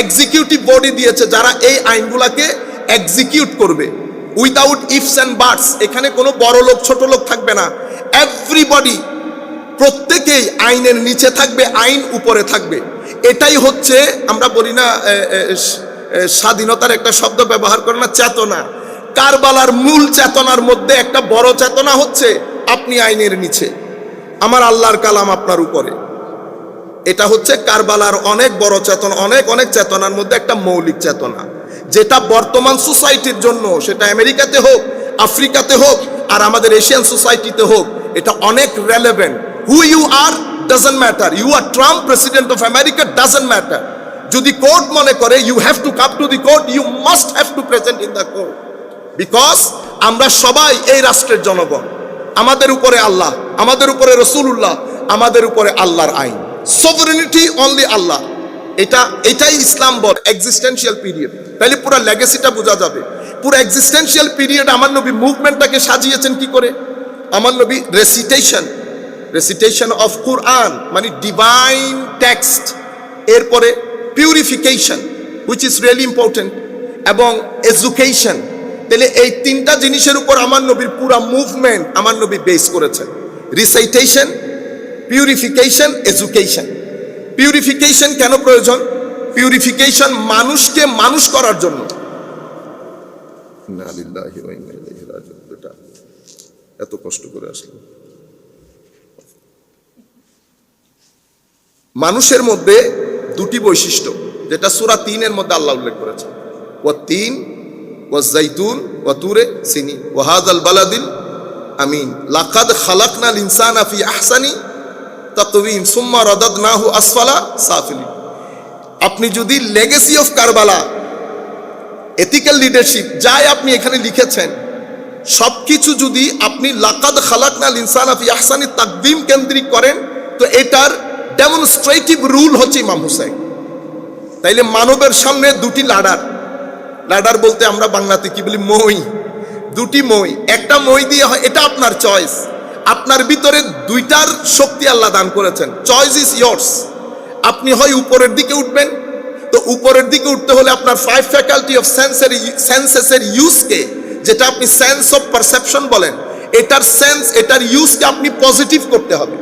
এক্সিকিউটিভ বডি দিয়েছে যারা এই আইনগুলাকে এক্সিকিউট করবে উইদাউট ইফস অ্যান্ড বাটস। এখানে কোনো বড় লোক ছোট লোক থাকবে না, এভরিবডি, প্রত্যেকেই আইনের নিচে থাকবে, আইন উপরে থাকবে। এটাই হচ্ছে, আমরা বলি না স্বাধীনতার একটা শব্দ ব্যবহার করে না, চেতনা। কারবালার মূল চেতনার মধ্যে একটা বড় চেতনা হচ্ছে আপনি আইনের নিচে, আমার আল্লাহর কালাম আপনার উপরে। এটা হচ্ছে কারবালার অনেক বড় চেতনা, অনেক অনেক চেতনার মধ্যে একটা মৌলিক চেতনা, যেটা বর্তমান সোসাইটির জন্য, সেটা আমেরিকাতে হোক, আফ্রিকাতে হোক, আর আমাদের এশিয়ান সোসাইটিতে হোক, এটা অনেক relevant. Who you are doesn't matter, you are Trump president of America, doesn't matter. যদি কোর্ট মনে করে you have to come to the court, you must have to present in the court, because আমরা সবাই এই রাষ্ট্রের জনগণ। আমাদের উপরে আল্লাহ, আমাদের উপরে রসুল্লাহ, আমাদের উপরে আল্লাহর আইন। সভারেনিটি অনলি আল্লাহ। এটাই ইসলাম বল এক্সিস্টেন্সিয়াল পিরিয়ড। তাহলে পুরো লেগেসিটা বোঝা যাবে। পুরো এক্সিস্টেন্সিয়াল পিরিয়ড আমার নবী মুভমেন্টটাকে সাজিয়েছেন কি করে? আমার নবী রেসিটেশন অফ কুরআন, মানে ডিভাইন টেক্সট, এরপরে purification which is really important, এবং এডুকেশন। তাহলে এই তিনটা জিনিসের উপর আমার নবীর পুরো মুভমেন্ট আমার নবী বেস করেছেন। Recitation, purification, education. পিউরিফিকেশন কেন প্রয়োজন? পিউরিফিকেশন মানুষকে মানুষ করার জন্য। এত কষ্ট করে আসলো। মানুষের মধ্যে দুটি বৈশিষ্ট্য, যেটা সূরা ৩-এর মধ্যে আল্লাহ উল্লেখ করেছেন, ওয়াত-তিন ওয়াজ-জাইতুন ওয়া তুরে সিনিন ওয়া হাযাল বালাদিল আমিন লাকাদ খালাকনাল ইনসানা ফি আহসানি তাকওয়িম সুম্মা রাদাদনাহু আসফালা সাফিলিন। আপনি যদি legacy of Karbala, ethical leadership, যাই আপনি এখানে লিখেছেন, সবকিছু যদি আপনি লাকাদ খালাকনাল ইনসানা ফি আহসানি তাকওয়িম কেন্দ্রিক করেন, তো এটার ডেমনস্ট্রেটিভ রুল হচ্ছে ইমাম হুসাইন। তাইলে মানবের সামনে দুটি লাডার, লাডার বলতে আমরা বাংলাতে কি বলি, মই। দুটি মই, একটা মই দিয়ে হয়, এটা আপনার চয়েস। আপনার ভিতরে দুইটার শক্তি আল্লাহ দান করেছেন, চয়েস ইজ ইয়ার্স। আপনি হয় উপরের দিকে উঠবেন, তো উপরের দিকে উঠতে হলে আপনার 5 ফ্যাকাল্টি অফ সেন্সেসের ইউজকে, যেটা আপনি সেন্স অফ পারসেপশন বলেন, এটার সেন্স, এটার ইউজকে আপনি পজিটিভ করতে হবে।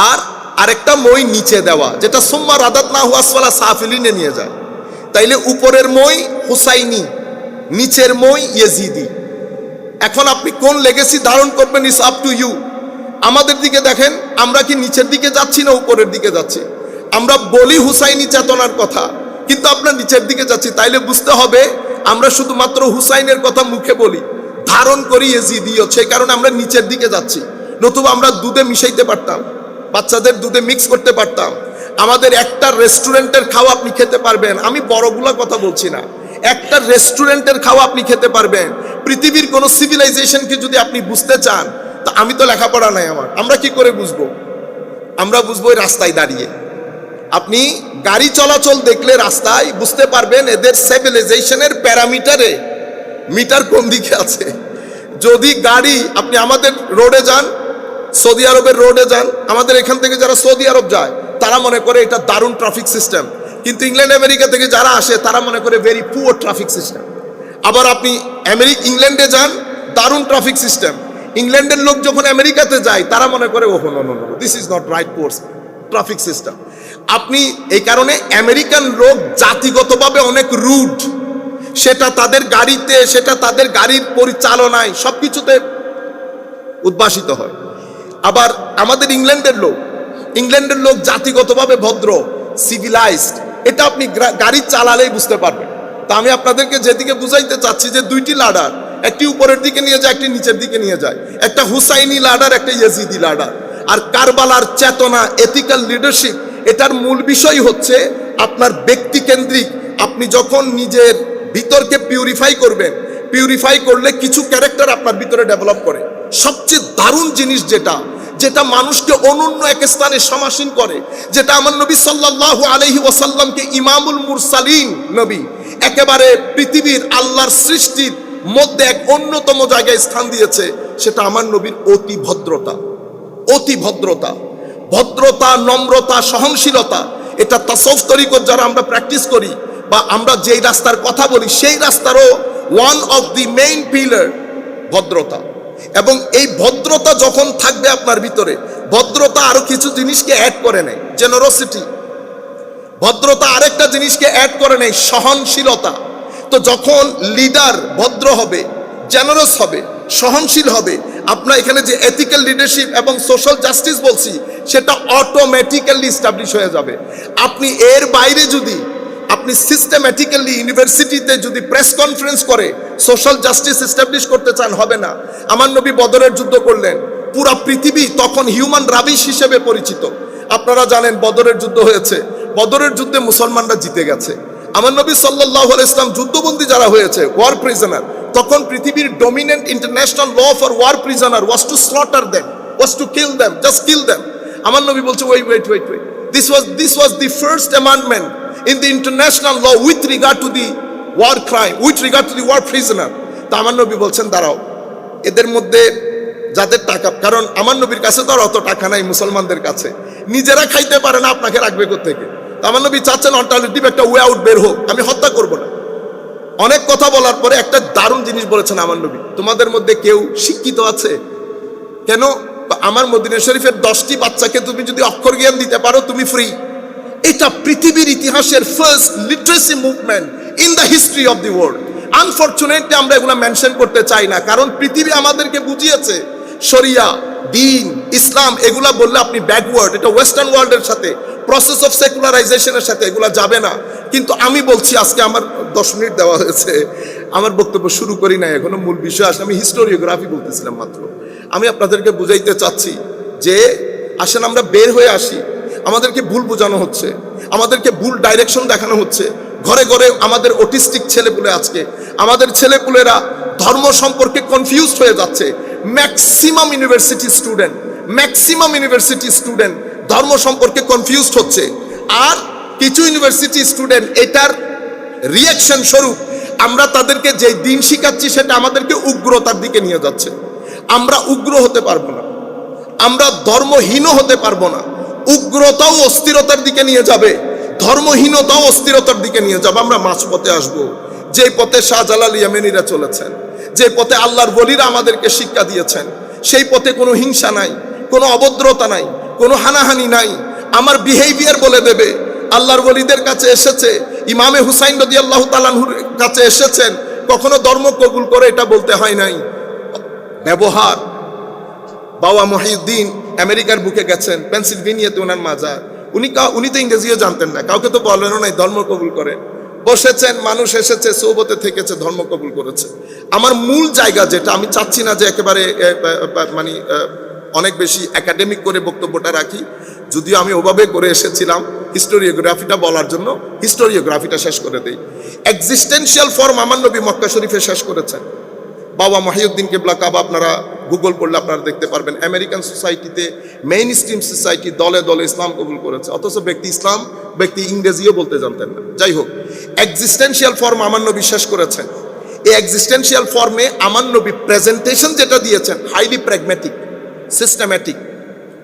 আর আরেকটা মই নিচে দেওয়া, যেটা সুম্মা রাদাদনাহু আসফালা সাফিলিনে নিয়ে যায়। তাইলে উপরের মই হুসাইনি, নিচের মই ইয়েজিদি। এখন আপনি কোন লেগেসি ধারণ করবেন ইজ আপ টু ইউ। আমাদের দিকে দেখেন, আমরা কি নিচের দিকে যাচ্ছি না উপরের দিকে যাচ্ছি? আমরা বলি হুসাইনি চেতনার কথা, কিন্তু আপনার নিচের দিকে যাচ্ছি। তাইলে বুঝতে হবে আমরা শুধুমাত্র হুসাইনের কথা মুখে বলি, ধারণ করি ইয়েজিদিও, সেই কারণে আমরা নিচের দিকে যাচ্ছি। নতুবা আমরা দুধে মিশাইতে পারতাম, বাচ্চাদের দুধে মিক্স করতে পারতাম। আমাদের একটা রেস্টুরেন্টের খাওয়া আপনি খেতে পারবেন, আমি বড়গুলা কথা বলছি না, একটা রেস্টুরেন্টের খাওয়া আপনি খেতে পারবেন। পৃথিবীর কোন সিভিলাইজেশনকে যদি আপনি বুঝতে চান, তা আমি তো লেখাপড়া নাই আমার, আমরা কি করে বুঝবো? আমরা বুঝবো ওই রাস্তায় দাঁড়িয়ে। আপনি গাড়ি চলাচল দেখলে রাস্তায় বুঝতে পারবেন এদের সিভিলাইজেশনের প্যারামিটারে মিটার কোন দিকে আছে। যদি গাড়ি, আপনি আমাদের রোডে যান, সৌদি আরবের রোডে যান, আমাদের এখান থেকে যারা সৌদি আরব যায় তারা মনে করে এটা দারুণ ট্রাফিক সিস্টেম, কিন্তু ইংল্যান্ড আমেরিকা থেকে যারা আসে তারা মনে করে ভেরি পুয়ার ট্রাফিক সিস্টেম। আবার আপনি ইংল্যান্ডে যান, দারুণ ট্রাফিক সিস্টেম। ইংল্যান্ডের লোক যখন আমেরিকাতে যায় তারা মনে করে ওহো no no no, this is not right course traffic system. আপনি এই কারণে আমেরিকান লোক জাতিগতভাবে অনেক রুড, সেটা তাদের গাড়িতে, সেটা তাদের গাড়ির পরিচালনায়, সবকিছুতে উদ্ভাসিত হয়। আবার আমাদের ইংল্যান্ডের লোক জাতিগতভাবে ভদ্র, সিভিলাইজড, এটা আপনি গাড়ি চালালেই বুঝতে পারবেন। তা আমি আপনাদেরকে যেদিকে বুঝাইতে চাচ্ছি যে দুইটি লাডার, একটি উপরের দিকে নিয়ে যায়, একটি নিচের দিকে নিয়ে যায়, একটা হুসাইনি লাডার, একটা ইয়েজিদি লাডার। আর কারবালার চেতনা, এথিক্যাল লিডারশিপ, এটার মূল বিষয় হচ্ছে আপনার ব্যক্তি কেন্দ্রিক। আপনি যখন নিজের ভিতরকে পিউরিফাই করবেন, পিউরিফাই করলে কিছু ক্যারেক্টার আপনার ভিতরে ডেভেলপ করে। সবচেয়ে দারুণ জিনিস যেটা মানুষকে অনন্য এক স্থানে সমাসীন করে, যেটা আমার নবী সাল্লাল্লাহু আলাইহি ওয়াসাল্লামকে ইমামুল মুরসালিন নবী, একেবারে পৃথিবীর আল্লাহর সৃষ্টির মধ্যে এক অন্যতম জায়গায় স্থান দিয়েছে, সেটা আমার নবীর অতি ভদ্রতা, ভদ্রতা, নম্রতা, সহনশীলতা। এটা তাসাউফ তরিকত যারা আমরা প্র্যাকটিস করি, বা আমরা যেই রাস্তার কথা বলি, সেই রাস্তারও one of the main pillar ভদ্রতা। এবং এই ভদ্রতা যখন থাকবে আপনার ভিতরে, ভদ্রতা আরো কিছু জিনিসকে অ্যাড করে নেয়। জেনারোসিটি। ভদ্রতা আরেকটা জিনিসকে অ্যাড করে নেই, সহনশীলতা। তো যখন লিডার ভদ্র হবে, জেনারস হবে, সহনশীল হবে, আপনার এখানে যে এথিক্যাল লিডারশিপ এবং সোশ্যাল জাস্টিস বলছি সেটা অটোমেটিক্যালি এস্টাবলিশ হয়ে যাবে। আপনি এর বাইরে যদি আপনি সিস্টেম্যাটিক্যালি ইউনিভার্সিটিতে যদি প্রেস কনফারেন্স করে সোশ্যাল জাস্টিস এস্টাবলিশ করতে চান, হবে না। আমার নবী বদরের যুদ্ধ করলেন, পুরা পৃথিবী তখন হিউম্যান রাবিশ হিসেবে পরিচিত। আপনারা জানেন বদরের যুদ্ধ হয়েছে, বদরের যুদ্ধে মুসলমানরা জিতে গেছে। আমার নবী সাল্লাল্লাহু আলাইহি ওয়াসাল্লাম যুদ্ধবন্দী যারা হয়েছে, ওয়ার প্রিজনার, তখন পৃথিবীর dominant international law for war prisoner was to slaughter them, was to kill them, just kill them. আমার নবী বলছে wait, this was the first amendment in the international law with regard to the war crime, with regard to the war prisoner. তা আমার নবী বলছেন দাঁড়াও, এদের মধ্যে যাদের টাকা, কারণ আমার নবীর কাছে তো আর অত টাকা নাই মুসলমানদের কাছে, নিজেরা খাইতে পারে না, আপনাকে রাখবে কোত্থেকে? আমার নবী চাচ্ছেন অল্টারনেটিভ একটা ওয়ে আউট বের হোক, আমি হত্যা করব না। অনেক কথা বলার পরে একটা দারুণ জিনিস বলেছেন আমার নবী, তোমাদের মধ্যে কেউ শিক্ষিত আছে? কেন? আমার মদিনা শরীফের 10টি বাচ্চাকে তুমি যদি অক্ষর জ্ঞান দিতে পারো তুমি ফ্রি। এটা পৃথিবীর ইতিহাসের first literacy movement in the history of the world. Unfortunately আমরা এগুলো মেনশন করতে চাই না, কারণ পৃথিবী আমাদেরকে বুঝিয়েছে শরিয়া, দিন, ইসলাম এগুলা বললে আপনি ব্যাকওয়ার্ড, এটা ওয়েস্টার্ন ওয়ার্ল্ডের সাথে প্রসেস অফ সেকুলারাইজেশনের সাথে এগুলা যাবে না। কিন্তু আমি বলছি, আজকে আমার 10 মিনিট দেওয়া হয়েছে, আমার বক্তব্য শুরু করি না, এখনো মূল বিষয় আসে। আমি হিস্টোরিওগ্রাফি বলতেছিলাম মাত্র। আমি আপনাদেরকে বুঝাইতে চাচ্ছি যে আসেন আমরা বের হয়ে আসি। আমাদেরকে ভুল বোঝানো হচ্ছে, আমাদেরকে ভুল ডাইরেকশন দেখানো হচ্ছে। ঘরে ঘরে আমাদের অটিস্টিক ছেলেপুলে, আজকে আমাদের ছেলেপুলেরা ধর্ম সম্পর্কে কনফিউজড হয়ে যাচ্ছে। ম্যাক্সিমাম ইউনিভার্সিটি স্টুডেন্ট ধর্ম সম্পর্কে কনফিউজড হচ্ছে। আর কিছু ইউনিভার্সিটি স্টুডেন্ট এটার রিয়াকশন স্বরূপ আমরা তাদেরকে যে দিন শিখাচ্ছি সেটা আমাদেরকে উগ্রতার দিকে নিয়ে যাচ্ছে। আমরা উগ্র হতে পারবো না, আমরা ধর্মহীন হতে পারবো না। উগ্রতাও অস্থিরতার দিকে নিয়ে যাবে, ধর্মহীনতাও অস্থিরতার দিকে নিয়ে যাবে। আমরা মাঝপথে আসবো, যে পথে শাহজালাল ইয়েমেনিরা চলেছেন, যে পথে আল্লাহর ওলিরা আমাদেরকে শিক্ষা দিয়েছেন, সেই পথে কোনো হিংসা নাই, কোনো অভদ্রতা নাই, কোনো হানাহানি নাই। আমার বিহেভিয়ার বলে দেবে। আল্লাহর ওলিদের কাছে এসেছে, ইমামে হুসাইন রাদিয়াল্লাহু তাআলা আনহুর কাছে এসেছেন, কখনো ধর্ম কবুল করে এটা বলতে হয় নাই। ব্যবহার, বাবা মহিউদ্দিন আমেরিকার বুকে গেছেন, পেনসিলভেনিয়াতে ওনার মাজার, উনি তো ইংরেজিও জানতেন না, কাউকে তো বলেনও নাই ধর্ম কবুল করে বসেছেন। মানুষ এসেছে, সোহবতে থেকেছে, ধর্ম কবুল করেছে। আমার মূল জায়গা যেটা, আমি চাচ্ছি না যে একেবারে মানে অনেক বেশি একাডেমিক করে বক্তব্যটা রাখি, যদিও আমি ওভাবে করে এসেছিলাম হিস্টোরিওগ্রাফিটা বলার জন্য, হিস্টোরিওগ্রাফিটা শেষ করে দেই। এক্সিস্টেন্সিয়াল ফর্ম আমার নবী মক্কা শরীফে শেষ করেছেন। বাবা মহিউদ্দিন কেবলা কাবা আপনারা গুগল করলে আপনারা দেখতে পারবেন, আমেরিকান সোসাইটিতে মেইন স্ট্রিম সোসাইটি দলে দলে ইসলাম কবুল করেছে, অথচ ব্যক্তি ইংরেজিও বলতে জানতেন না। যাই হোক, এক্সিস্টেন্সিয়াল ফর্ম আমার নবী শেষ করেছেন। এই এক্সিস্টেন্সিয়াল ফর্মে আমার নবী প্রেজেন্টেশন যেটা দিয়েছেন, হাইলি প্র্যাগম্যাটিক, সিস্টেম্যাটিক,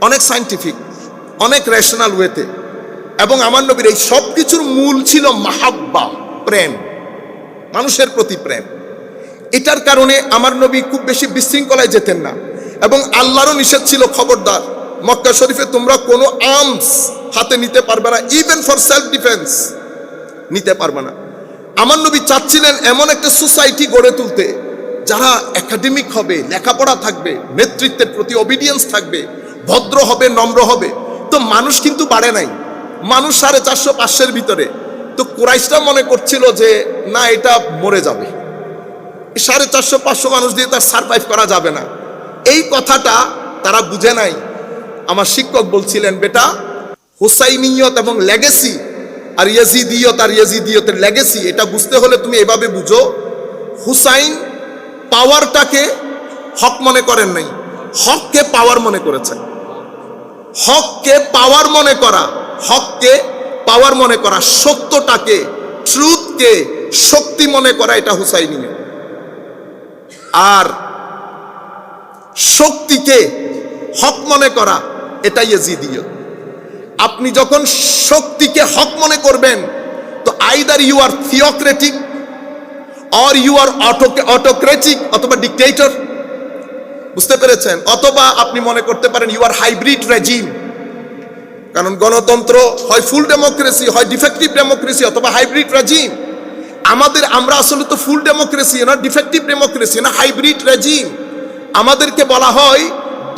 অনেক সায়েন্টিফিক, অনেক রেশনাল ওয়েতে। এবং আমার নবীর এই সব কিছুর মূল ছিল মাহাব্বা, প্রেম, মানুষের প্রতি প্রেম। এটার কারণে আমার নবী খুব বেশি বিশৃঙ্খলায় যেতেন না। এবং আল্লাহরও নিষেধ ছিল, খবরদার মক্কা শরীফে তোমরা কোনো আর্মস হাতে নিতে পারবে না, ইভেন ফর সেলফ ডিফেন্স নিতে পারবে না। আমার নবী চাচ্ছিলেন এমন একটা সোসাইটি গড়ে তুলতে যারা একাডেমিক হবে, লেখাপড়া থাকবে, নেতৃত্বের প্রতি অবিডিয়েন্স থাকবে, ভদ্র হবে, নম্র হবে। তো মানুষ কিন্তু বাড়ে নাই, মানুষ 450-500 ভিতরে। তো কুরাইশরা মনে করছিল যে না, এটা মরে যাবে, 450-500 মানুষ দিয়ে তার সারভাইভ করা যাবে না। এই কথাটা তারা বুঝে নাই। আমার শিক্ষক বলছিলেন, বেটা হুসাইনিয়ত এবং লেগেসি আর ইয়াজিদিয়তের লেগেসি, এটা বুঝতে হলে তুমি এভাবে বুঝো, হুসাইন পাওয়ারটাকে হক মনে করেন নাই, হককে পাওয়ার মনে করেছেন। হককে পাওয়ার মনে করা, হককে পাওয়ার মনে করা, সত্যটাকে, ট্রুথকে শক্তি মনে করা, এটা হুসাইনিয়ত। আর শক্তিকে হক মনে করা, এটা ইয়াজিদিয়ত। আপনি যখন শক্তিকে হক মনে করবেন, তো either you are theocratic or you are autocratic, অথবা ডিক্টেটর, বুঝতে পেরেছেন? অথবা আপনি মনে করতে পারেন ইউ আর হাইব্রিড রেজিম, কারণ গণতন্ত্র হয় ফুল ডেমোক্রেসি, হয় ডিফেক্টিভ ডেমোক্রেসি, অথবা হাইব্রিড রেজিম। আমরা আসলে তো ফুল ডেমোক্রেসি না, ডিফেক্টিভ ডেমোক্রেসি না, হাইব্রিড রেজিম। আমাদেরকে বলা হয়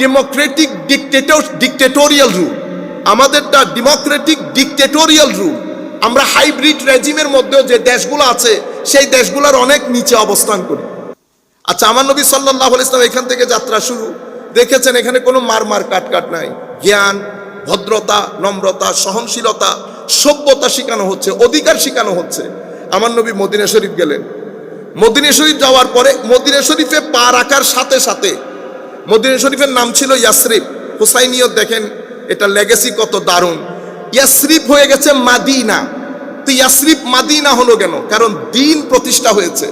ডেমোক্রেটিক ডিক্টেটোরিয়াল রুল। আমাদেরটা ডেমোক্রেটিক ডিক্টেটোরিয়াল রুল। আমরা হাইব্রিড রেজিমের মধ্যেও যে দেশগুলো আছে সেই দেশগুলোর অনেক নিচে অবস্থান করি। আচ্ছা, আমার নবী সাল্লাল্লাহু আলাইহি ওয়াসাল্লাম এখান থেকে যাত্রা শুরু, দেখেছেন এখানে কোনো মার কাট নাই। জ্ঞান, ভদ্রতা, নম্রতা, সহনশীলতা, সভ্যতা শেখানো হচ্ছে, অধিকার শেখানো হচ্ছে। আমার নবী মদিনা শরীফ গেলেন। মদিনা শরীফ যাওয়ার পরে মদিনা শরীফে পা রাখার সাথে সাথে, মদিনা শরীফের নাম ছিল ইয়াসরিব। হুসাইনিয়ত দেখেন এটা লেগেসি কত দারুণ। ইয়াসরিব হয়ে গেছে মাদিনা। তো ইয়াসরিব মাদিনা হলো কেন? কারণ দিন প্রতিষ্ঠা হয়েছে।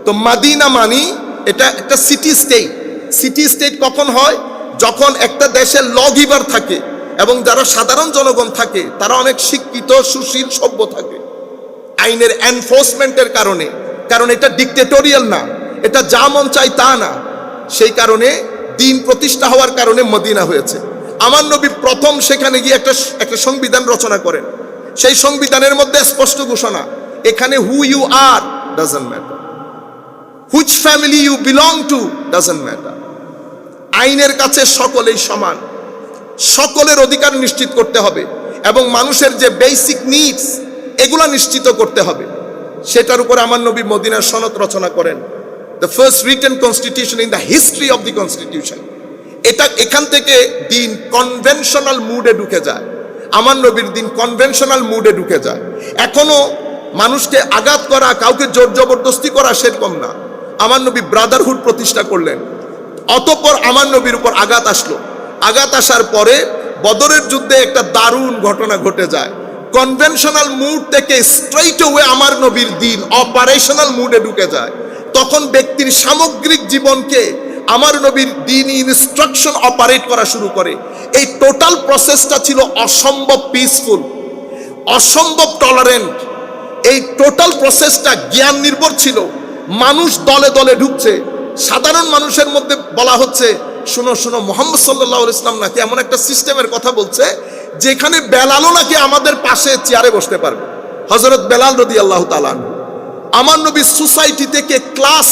তো মাদিনা মানি এটা একটা সিটি স্টেট। সিটি স্টেট কখন হয়? যখন একটা দেশের ল গিভার থাকে এবং যারা সাধারণ জনগণ থাকে তারা অনেক শিক্ষিত, সুশীল, সভ্য থাকে আইনের এনফোর্সমেন্টের কারণে। কারণ এটা ডিক্টেটোরিয়াল না, এটা যা মন চাই তা না। সেই কারণে দিন প্রতিষ্ঠা হওয়ার কারণে মদিনা হয়েছে। আমার নবী প্রথম সেখানে গিয়ে একটা সংবিধান রচনা করেন। সেই সংবিধানের মধ্যে স্পষ্ট ঘোষণা, এখানে who you are doesn't matter, which family you belong to doesn't matter. আইনের কাছে সকলেই সমান, সকলের অধিকার নিশ্চিত করতে হবে এবং মানুষের যে বেসিক নিডস এগুলা নিশ্চিত করতে হবে। সেটার উপর আমার নবী মদিনার সনদ রচনা করেন, the first written constitution in the history of the constitution. এখান থেকে দিন কনভেনশনাল মুডে ঢুকে যায়। আমার নবীর দিন কনভেনশনাল মুডে ঢুকে যায়। এখনো মানুষকে আঘাত করা, কাউকে জোর জবরদস্তি করা সেরকম না। আমার নবী ব্রাদারহুড প্রতিষ্ঠা করলেন। অতঃপর আমার নবীর উপর আঘাত আসলো। আঘাত আসার পরে বদরের যুদ্ধে একটা দারুণ ঘটনা ঘটে যায়। কনভেনশনাল মুড থেকে স্ট্রেইট ওয়ে আমার নবীর দিন অপারেশনাল মুডে ঢুকে যায়। তখন ব্যক্তির সামগ্রিক জীবনকে আমার নবীর দিনই ইনস্ট্রাকশন অপারেট করা শুরু করে। এই টোটাল প্রসেসটা ছিল অসম্ভব পিসফুল, অসম্ভব টলারেন্ট। এই টোটাল প্রসেসটা জ্ঞান নির্ভর ছিল। মানুষ দলে দলে ঢুকছে। সাধারণ মানুষের মধ্যে বলা হচ্ছে, শুনো শুনো, মুহাম্মদ সাল্লাল্লাহু আলাইহি ওয়াসাল্লাম নাকি এমন একটা সিস্টেমের কথা বলছে যেখানে বেলালও নাকি আমাদের পাশে চেয়ারে বসতে পারবে। হযরত বেলাল রাদিয়াল্লাহু তাআলা আনহু। আমার নবী সোসাইটি থেকে ক্লাস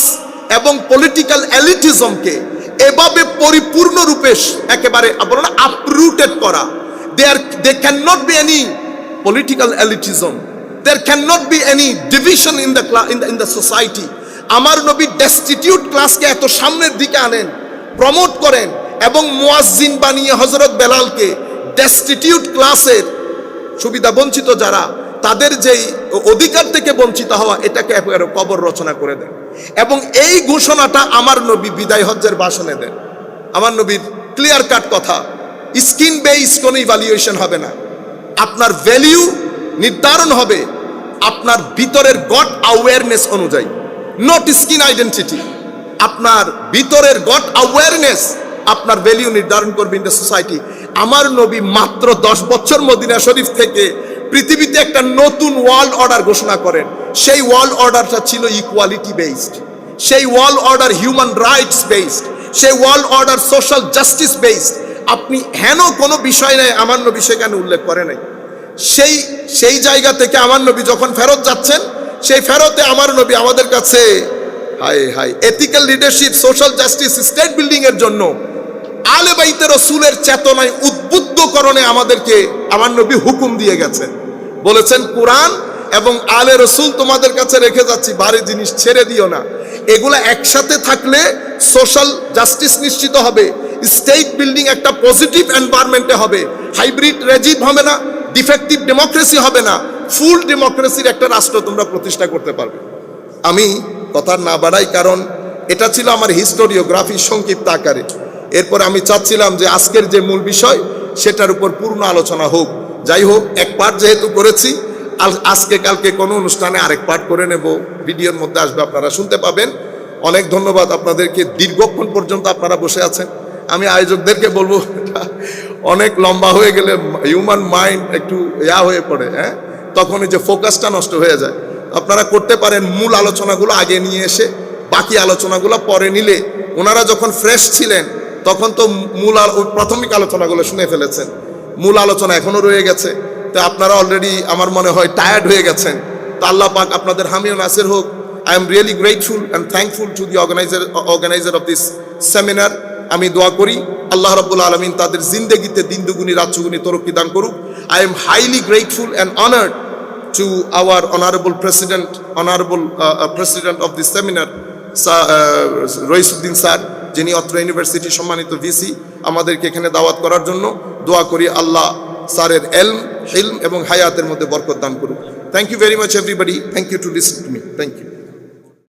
এবং পলিটিক্যাল এলিটিজমকে এভাবে পরিপূর্ণরূপে একেবারে আপরুটেড করা। There can not be any political elitism, there cannot be any division in the society. আমার নবী ডেস্টিটিউট ক্লাসকে এত সামনের দিকে আনেন, প্রমোট করেন এবং মুয়াজ্জিন বানিয়ে হযরত বেলালকে ডেস্টিটিউট ক্লাসের সুবিধা বঞ্চিত যারা, তাদের যেই অধিকার থেকে বঞ্চিত হওয়া, এটাকে একেবারে কবর রচনা করে দেন। এবং এই ঘোষণাটা আমার নবী বিদায় হজ্জের ভাষণে দেন। আমার নবীর ক্লিয়ার কাট কথা, স্কিন বেস কোনো ইভ্যালুয়েশন হবে না। আপনার ভ্যালিউ নির্ধারণ হবে আপনার ভিতরের গড অ্যাওয়ারনেস অনুযায়ী, নট স্কিন আইডেন্টিটি। আপনার ভিতরের গড অ্যাওয়ারনেস আপনার ভ্যালিউ নির্ধারণ করবে ইন দ্য সোসাইটি। আমার নবী মাত্র 10 বছর মদিনা শরীফ থেকে পৃথিবীতে একটা নতুন ওয়ার্ল্ড অর্ডার ঘোষণা করেন। সেই ওয়ার্ল্ড অর্ডারটা ছিল ইকুয়ালিটি বেসড, সেই world order human rights based, সেই world order social justice based. আপনি হেন কোনো বিষয় নাই আমার নবী সেখানে উল্লেখ করে নাই। সেই জায়গা থেকে আমার নবী যখন ফেরত যাচ্ছেন, সেই ফেরতে আমার নবী আমাদের কাছে ethical leadership, social justice, state building এর জন্য আলে বাইতে রাসূলের চেতনায় উদ্বুদ্ধকরণে আমাদেরকে আমার নবী হুকুম দিয়ে গেছেন। বলেছেন, কোরআন এবং আলে রাসূল তোমাদের কাছে রেখে যাচ্ছি, ভারী জিনিস ছেড়ে দিও না। এগুলা একসাথে থাকলে সোশ্যাল জাস্টিস নিশ্চিত হবে, স্টেট বিল্ডিং একটা পজিটিভ এনভায়রনমেন্টে হবে, হাইব্রিড রেজিম হবে না, ডিফেক্টিভ ডেমোক্রেসি হবে না, ফুল ডেমোক্রেসির একটা রাষ্ট্র তোমরা প্রতিষ্ঠা করতে পারবে। আমি কথা না বাড়াই, কারণ এটা ছিল আমার হিস্টোরিওগ্রাফি সংক্ষিপ্ত আকারে। এরপর আমি চাচ্ছিলাম যে আজকের যে মূল বিষয় সেটার উপর পূর্ণ আলোচনা হোক। যাই হোক, এক পার্ট যেহেতু করেছি, আজকে কালকে কোনো অনুষ্ঠানে আরেক পার্ট করে নেব, ভিডিওর মধ্যে আসবে, আপনারা শুনতে পাবেন। অনেক ধন্যবাদ আপনাদেরকে, দীর্ঘক্ষণ পর্যন্ত আপনারা বসে আছেন। আমি আয়োজকদেরকে বলবো, অনেক লম্বা হয়ে গেলে হিউম্যান মাইন্ড একটু হয়ে পড়ে, তখন এই যে ফোকাসটা নষ্ট হয়ে যায়। আপনারা করতে পারেন মূল আলোচনাগুলো আগে নিয়ে এসে বাকি আলোচনাগুলো পরে নিলে, ওনারা যখন ফ্রেশ ছিলেন তখন তো প্রাথমিক আলোচনাগুলো শুনে ফেলেছেন। মূল আলোচনা এখনো রয়ে গেছে। তো আপনারা অলরেডি আমার মনে হয় টায়ার্ড হয়ে গেছেন। তো আল্লাহ পাক আপনাদের হামি ও নাসির হোক। I am really grateful and thankful to the organiser of this seminar. আমি দোয়া করি আল্লাহ রাব্বুল আলামিন তাদের জিন্দেগিতে দিন দুগুনি রাত চুগুনি তরক্কি দান করুক। I am highly grateful and honoured to our honorable president of this seminar, Raisuddin sir, যিনি অত্র ইউনিভার্সিটি সম্মানিত ভিসি, আমাদেরকে এখানে দাওয়াত করার জন্য। দোয়া করি আল্লাহ স্যারের এলম, হিলম এবং হায়াতের মধ্যে বরকত দান করুক। Thank you very much everybody. Thank you to listen to me. Thank you.